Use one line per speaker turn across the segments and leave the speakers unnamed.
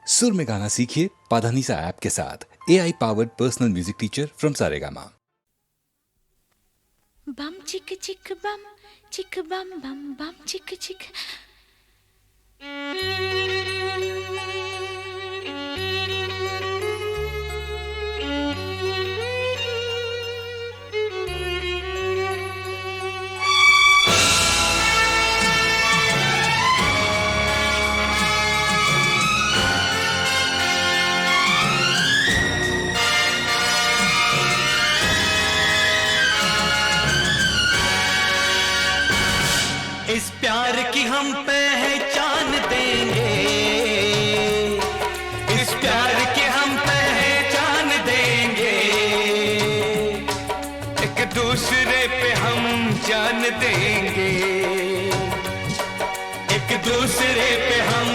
सुर में गाना सीखिए पाधानीसा ऐप के साथ। AI powered personal music teacher from Saregama.
बम चिक चिक बम बम बम चिक चिक।
इस प्यार की हम पहचान देंगे, इस प्यार की हम पहचान देंगे, एक दूसरे पे हम जान देंगे, एक दूसरे पे हम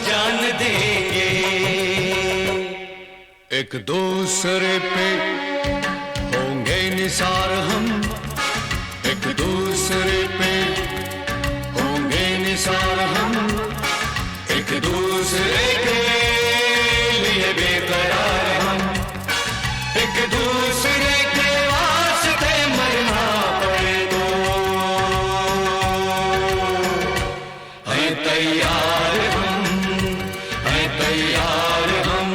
जान देंगे, एक दूसरे पे होंगे निसार हम, एक दूसरे पे निसार हम, एक दूसरे के लिए बेकरार हम, एक दूसरे के वास्ते मरना पड़े तो है तैयार हम, है तैयार हम।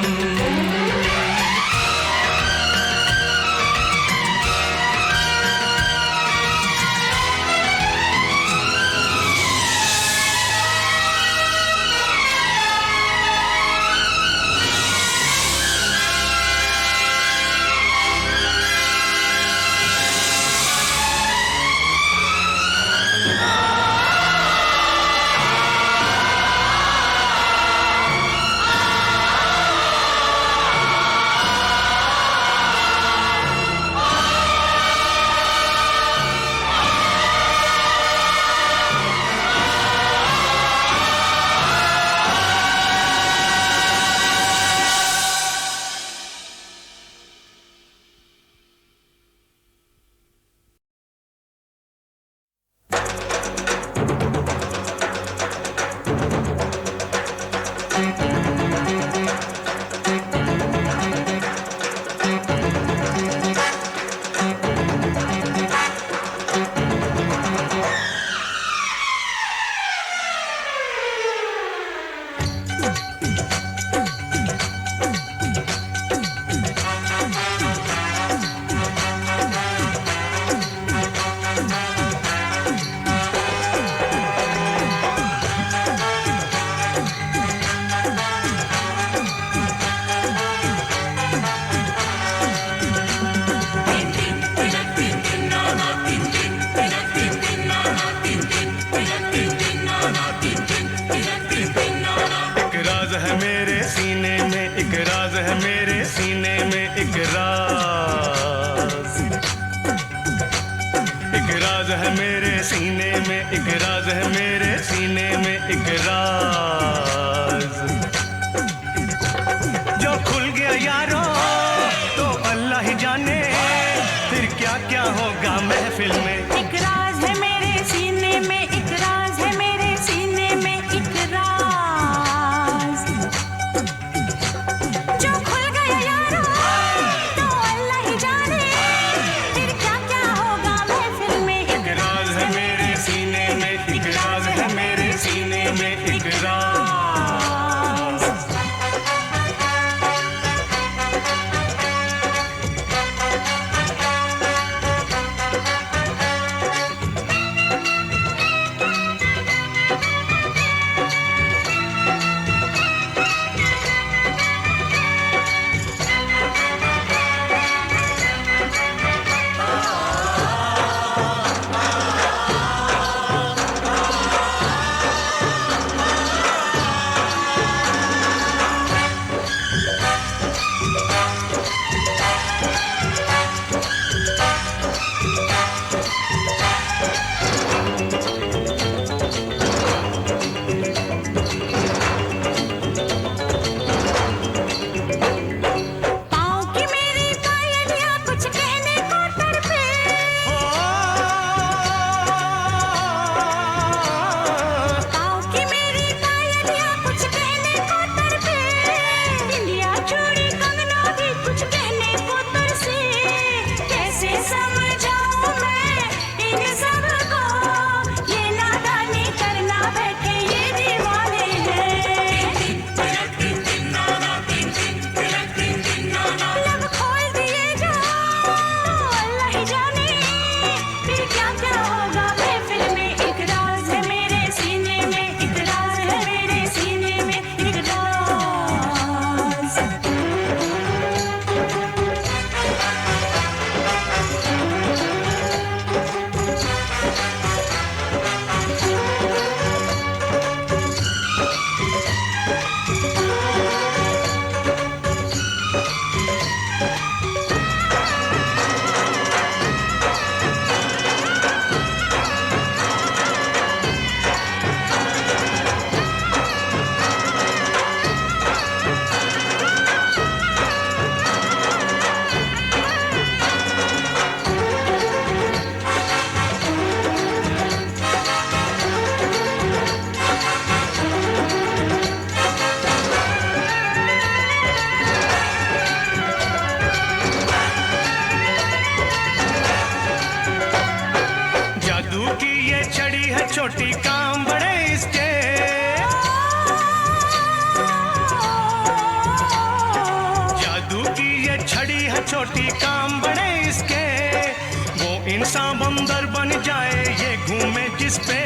इस पे,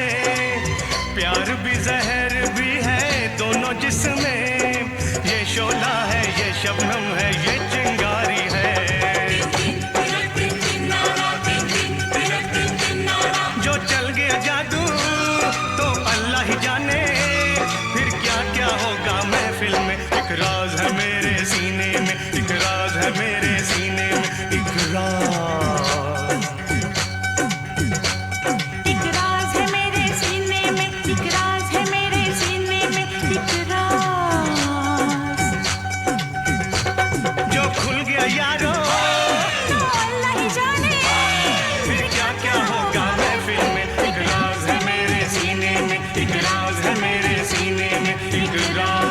प्यार भी जहर भी है दोनों जिसमें, ये शोला है ये शबनम है ये चिंगारी है। जो चल गया जादू तो अल्लाह ही जाने, फिर क्या क्या होगा महफिल में। एक राज है मेरे सीने में, एक राज है मेरे सीने में, एक राज।
एक राज है मेरे सीने में, एक राज है मेरे सीने में, एक राज।
जो खुल गया यारो
तो अल्लाह ही जाने,
फिर क्या क्या होगा महफिल में। एक राज है मेरे सीने में, एक राज है मेरे सीने में, एक राज।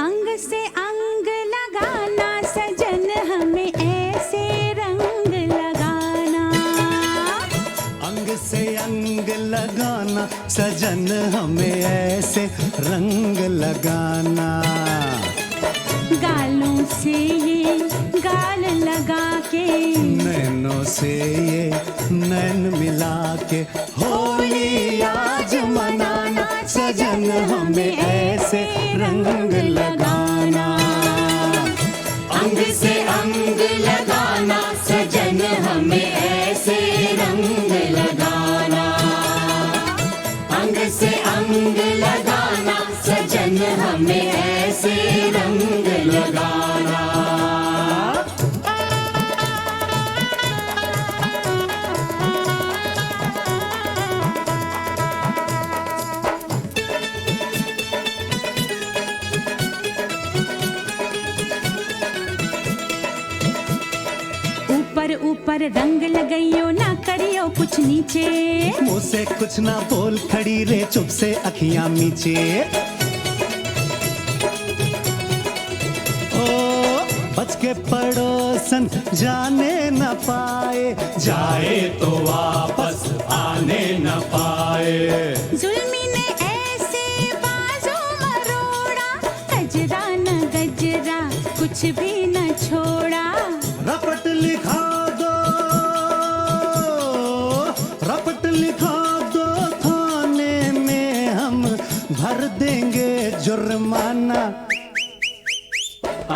अंग से अंग लगाना सजन हमें ऐसे रंग लगाना,
अंग से अंग लगाना सजन हमें ऐसे रंग लगाना।
गालों से ये गाल लगा के,
नैनों से ये नैन मिला के, होली आज मनाना सजन हमें ऐसे रंग लगाना।
अंग से अंग लगाना सजन हमें ऐसे रंग लगाना, अंग से अंग लगाना सजन हमें ऐसे रंग लगाना।
ऊपर ऊपर रंग लगाइयो ना करियो कुछ नीचे,
मुँह से कुछ ना बोल खड़ी रे चुप से अखियां मीचे। ओ बच के पड़ोसन जाने न पाए, जाए तो वापस आने न पाए।
जुल्मी ने ऐसे बाजू मरोड़ा, गजरा न गजरा कुछ भी न छोड़ा।
रपट लिखा दो, रपट लिखा दो थाने में हम भर देंगे जुर्माना।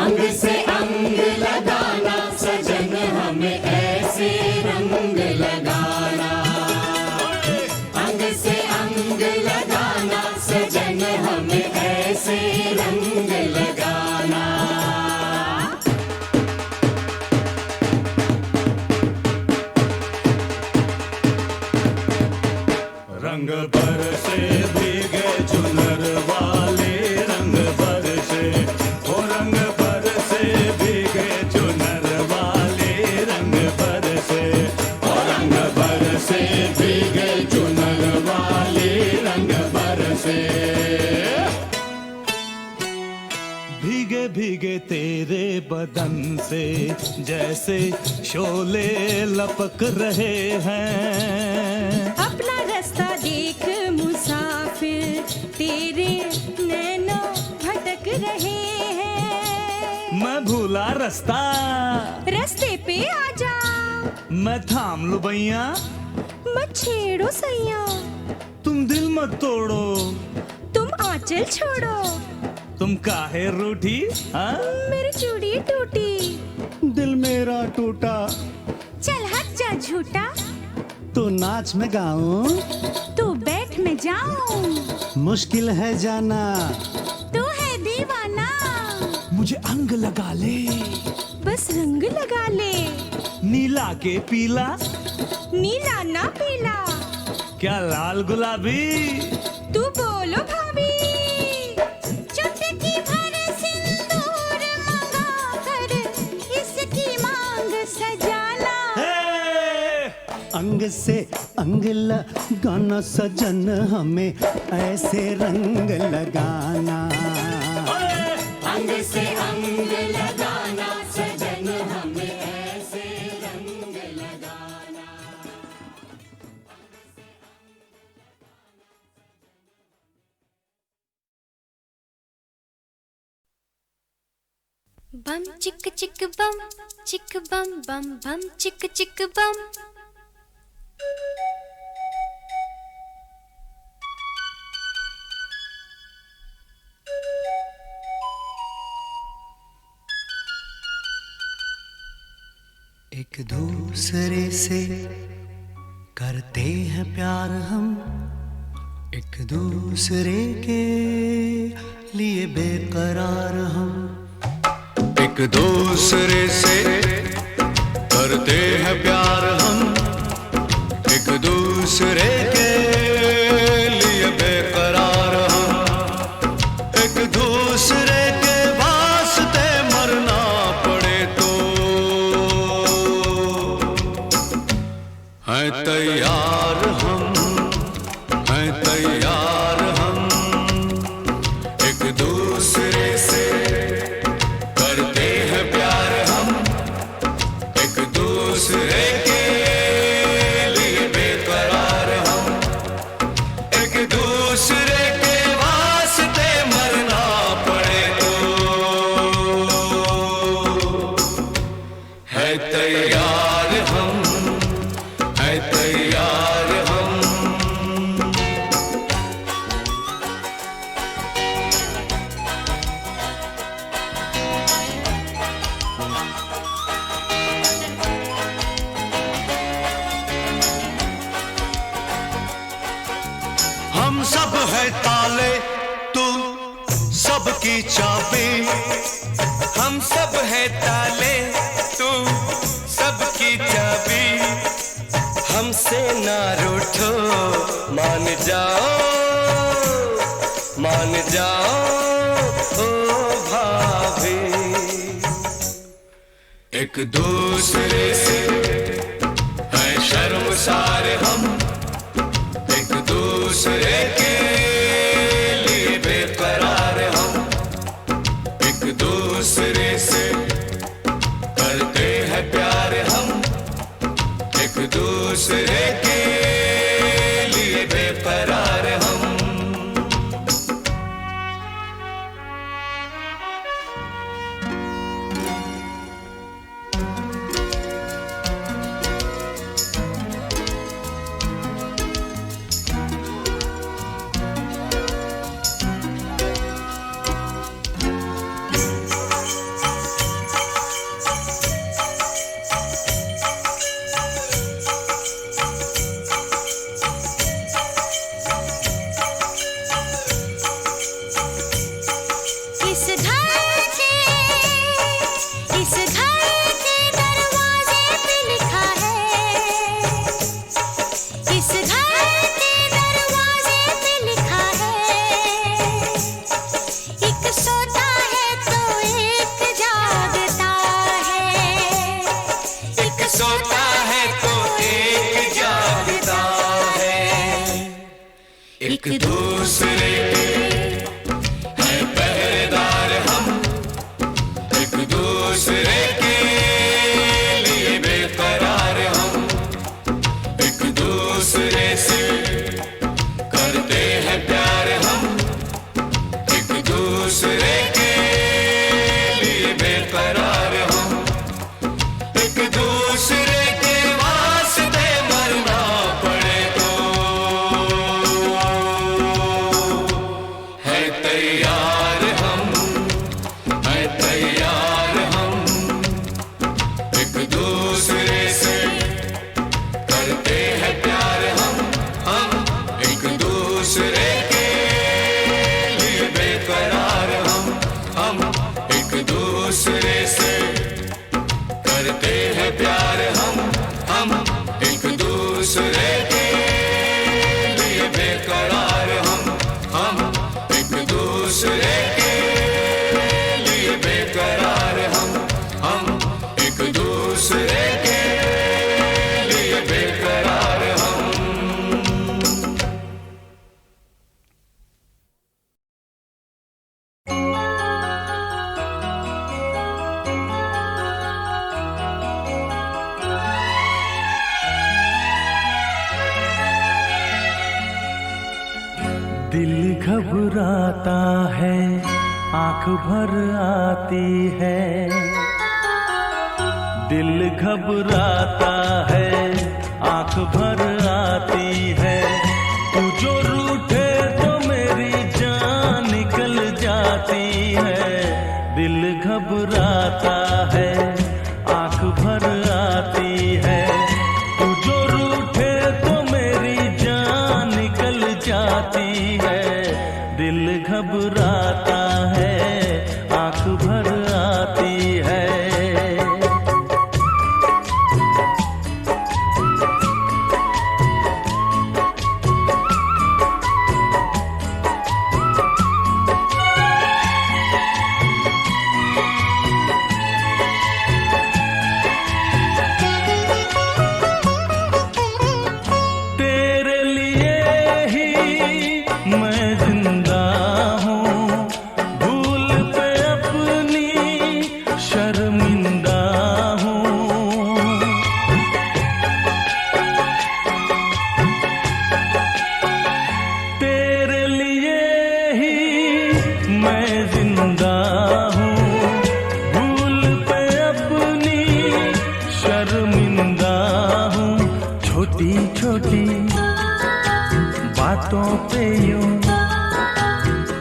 अंग से अंग लगाना सजन हमें ऐसे रंग लगाना, अंग से अंग लगाना सजन हमें ऐसे रंग लगाना।
रंग बरसे भीगे चुनर वाले, रंग बरसे ओ रंग बरसे भीगे चुनर वाले, रंग बरसे ओ रंग बरसे भीगे चुनर वाले, रंग बरसे। भीगे भीगे तेरे बदन से जैसे शोले लपक रहे हैं।
अपना रास्ता देख मुसाफिर, तेरे नैनो भटक रहे हैं।
मैं भूला रास्ता,
रास्ते पे आ जा,
मैं थाम लूं भैया।
मत छेड़ो सैया,
तुम दिल मत तोड़ो,
तुम आंचल छोड़ो।
तुम काहे रूठी हाँ?
मेरी चूड़ी टूटी,
दिल मेरा टूटा,
चल हट जा झूठा।
तो नाच में गाऊं,
तू बैठ में जाऊं,
मुश्किल है जाना,
तू है दीवाना।
मुझे अंग लगा ले,
बस रंग लगा ले।
नीला के पीला,
नीला ना पीला,
क्या लाल गुलाबी?
तू बोलो भाभी। चुटकी भर सिंदूर मंगा कर इसकी मांग सजाना।
अंग से अंग लगाना सजन, हमें ऐसे रंग लगाना।
अंग से अंग लगाना सजन, हमें ऐसे रंग लगाना।
बम चिक चिक बम बम बम चिक चिक बम।
एक दूसरे से करते हैं प्यार हम, एक दूसरे के लिए बेकरार हम।
एक दूसरे से करते हैं प्यार हम, एक दूसरे के लिए बेकरार हम, एक दूसरे के वास्ते मरना पड़े तो हैं तैयार हम, हैं तैयार हम। एक दूसरे से करते हैं प्यार हम, एक दूसरे के लिए बेकरार हम, एक दूसरे के वास्ते मरना पड़े तो है तैयार हम, है तैयार हम। हम सब है ताले, तू सबकी चाबी, हम सब है ताले, तू सबकी चाबी। हमसे ना रूठो, मान जाओ, मान जाओ ओ भाभी। एक दूसरे से है शर्मसार हम, एक दूसरे के लिए बेकरार हम, एक दूसरे से करते हैं प्यार हम, एक दूसरे के लिए बेकरार हम।
इस घर के दरवाजे पे लिखा है, इस घर के दरवाजे पे लिखा है। एक सोता है तो एक जागता है, एक सोता है तो एक जागता है।
एक दूसरे के है पहरेदार हम, एक दूसरे के लिए बेकरार हम, एक दूसरे से करते हैं प्यार हम, एक दूसरे के लिए बेकरार हम, एक दूसरे के वास्ते मरना पड़े तो है तैयार हम, है तैयार हम। एक दूसरे से करते हैं प्यार हम एक दूसरे के लिए बेकरार हम एक दूसरे से करते हैं प्यार हम।
दिल घबराता है, आंख भर आती है। दिल घबराता है, आंख भर आती है। तू जो रूठे तो मेरी जान निकल जाती है। दिल घबराता है, आंख भर आती है। तू जो रूठे तो मेरी जान निकल जाती है। दिल घबराता है, आंख भर आती है। तेरे लिए ही मैं जिंदा हूँ, भूल पे अपनी शर्मिंदा हूँ। तेरे लिए ही मैं जिंदा हूँ, भूल पे अपनी शर्मिंदा हूँ। छोटी छोटी बातों पे यूं,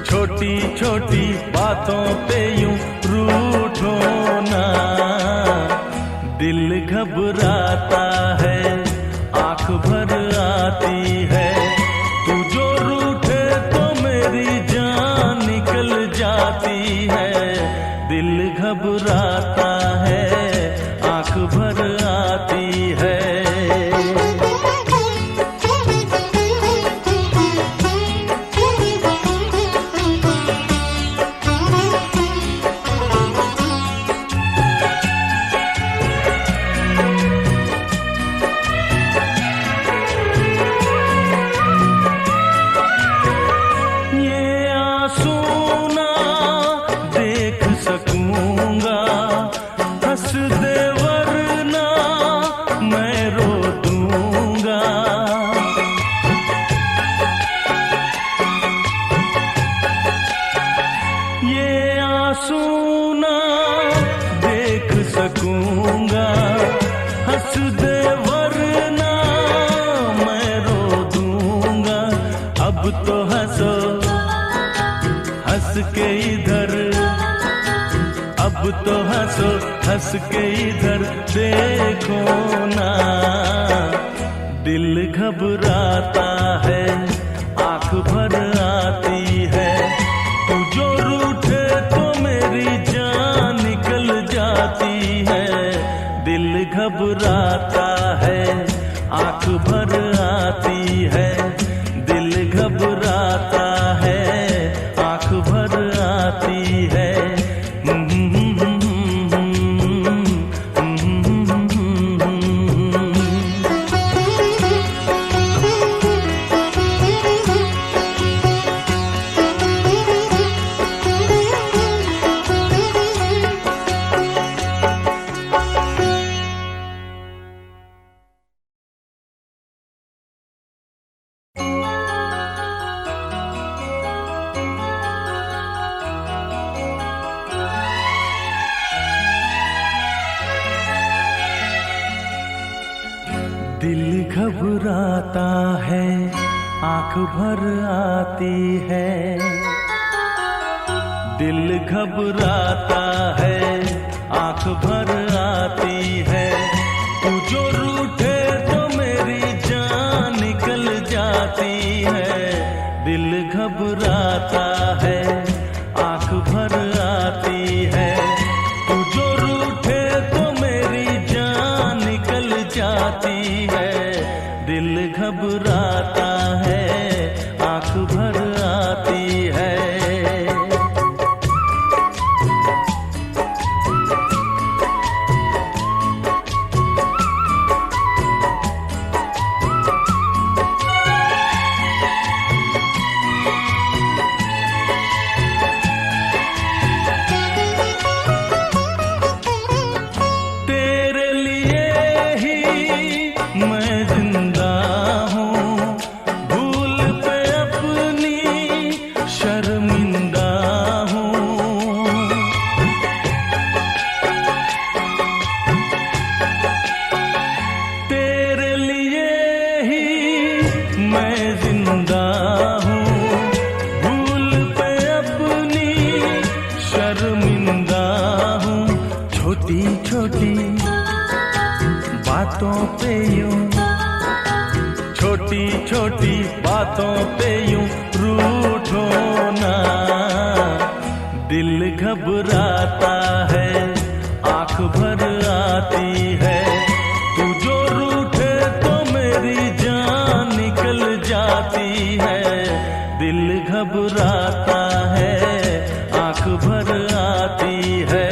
छोटी छोटी बातों पे यूं रूठो ना। दिल घबराता है, आंख भर आती है। तू जो रूठे तो मेरी जान निकल जाती है। दिल घबराता है, आंख भर आती है। ये आंसू ना देख सकूंगा, हंस दे वरना मैं रो दूंगा। ये आंसू ना देख सकूंगा, हंस दे वरना मैं रो दूंगा। अब तो हंसो हंस के इधर, अब तो हंसो हंस के इधर देखो ना। दिल घबराता है, आंख भर आती है। तू जो रूठे तो मेरी जान निकल जाती है। दिल घबराता है, आंख भर आती है। दिल घबराता है, आंख भर आती है। दिल घबराता है, आंख भर आती है। दिल घबराता है, आंख भर आती है। तू जो रूठे तो मेरी जान निकल जाती है। दिल घबराता है, आंख भर आती है। तू जो रूठे तो मेरी जान निकल जाती है। दिल घबराता है, आंख भर आती है। तेरे लिए ही मैं जिंदा हूँ, भूल पे अपनी बातों पे यूं, छोटी छोटी बातों पे यूं रूठो ना। दिल घबराता है, आंख भर आती है, तू जो रूठे तो मेरी जान निकल जाती है। दिल घबराता है, आंख भर आती है।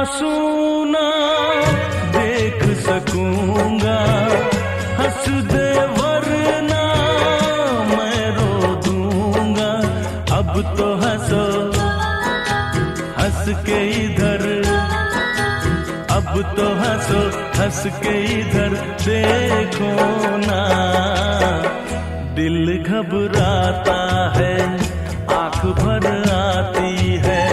सुना देख सकूंगा, हंस दे वरना मैं रो दूंगा। अब तो हंसो हंस के इधर, अब तो हंसो हंस के इधर देखो ना। दिल घबराता है, आंख भर आती है,